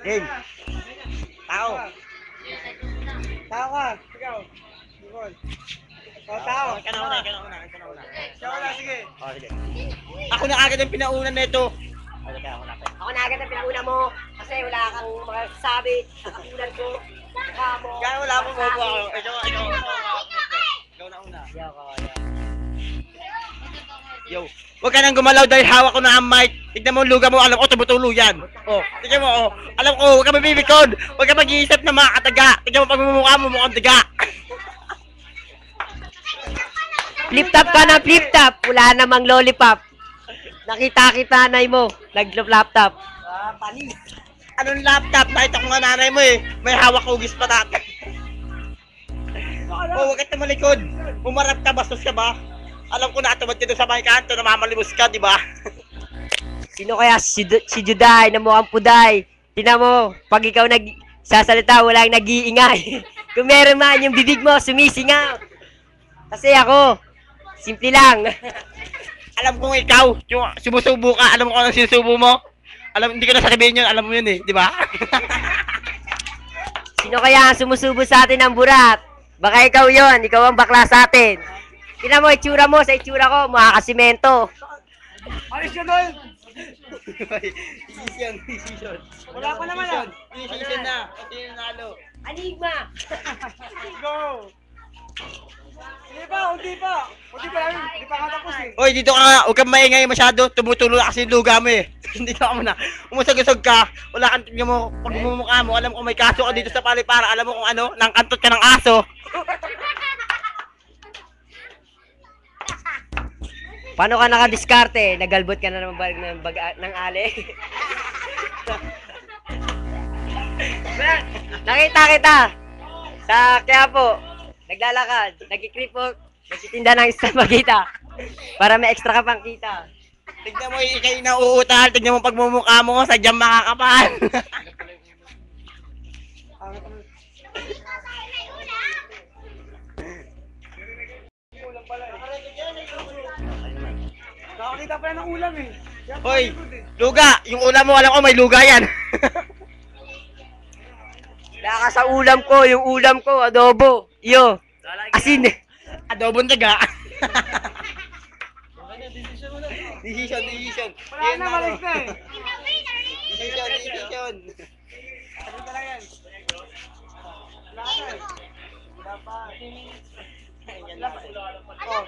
Game. Tao. Tao ka. Ikaw. Nicole. Tao. Ikaw na una. Ikaw na, sige. Oh, sige. Ako na agad ang pinaunan nito. Ako na agad ang pinakuna mo kasi wala kang magsasabi sa kapunan ko. Saka mo. Kaya wala akong bobo ako. Ikaw na una. Yo. Huwag ka nang gumalaw dahil hawak ko na ang mic. Tignan mo ang luga mo. Alam ko, tumutulo yan. Oh, tignan mo, oh. Alam ko, huwag ka mabibikod. Huwag ka mag-iisip na mga kataga. Tignan mo pag mumukha mo, mukhang tiga. Flip top ka na, flip top. Wala namang lollipop. Nakita nanay mo. Nag-laptop. Panig. Anong laptop? Nakita ko nga nanay mo eh. May hawak hugis pa natin. Oh, huwag ka tumalikod. Umarap ka, bastos ka ba? Alam ko na tumad ka doon sa may kanto, namamalimos ka, di ba? Sino kaya si Juday na mukhang puday? Tingnan mo, pag ikaw nagsasalita, walang nag-iingay. Kung meron man yung bibig mo, sumisingaw. Kasi ako, simple lang. Alam kong ikaw, yung sumusubo ka, alam mo kung anong sinusubo mo? Hindi ko na sasabihin yun, alam mo yun eh, di ba? Sino kaya ang sumusubo sa atin ng burat? Baka ikaw yon, ikaw ang bakla sa atin. Tingnan mo, itsura mo sa itsura ko, makakasimento. Alis ka doon. Decision. Wala pa naman ah. Decision na. Ito yung nalo. Anigma! Go. Hindi pa. Hindi pa nga tapos eh. Oy, dito ka nga. Huwag kang maingay masyado. Tumutulo na kasi yung luga mo eh. Hindi ka muna. Umusog-usog ka. Wala kang tignan mo. Pag mumukha mo, alam ko may kaso ka dito sa palipara. Alam mo kung ano, nangkantot ka ng aso. Paano ka nakadiskarte? Nagalbot ka na naman ng ale. Nakita kita sa Quiapo. Naglalakad, nagki-creepwalk, nagtitinda ng isang magita para may extra ka pang kita. Tignan mo, ikay na uutal. Tignan mo pagmumukha mo, sadyang makakapan. Nakakita pa yan ng ulam eh. Hoy, luga. Yung ulam mo, alam ko may luga yan. Wala ka sa ulam ko, yung ulam ko, adobo. Iyo, asin. Adobong taga. Decision. Decision. Wala na, malis na eh. Decision. Ano talaga yan? Wala na eh. Wala pa. Oh.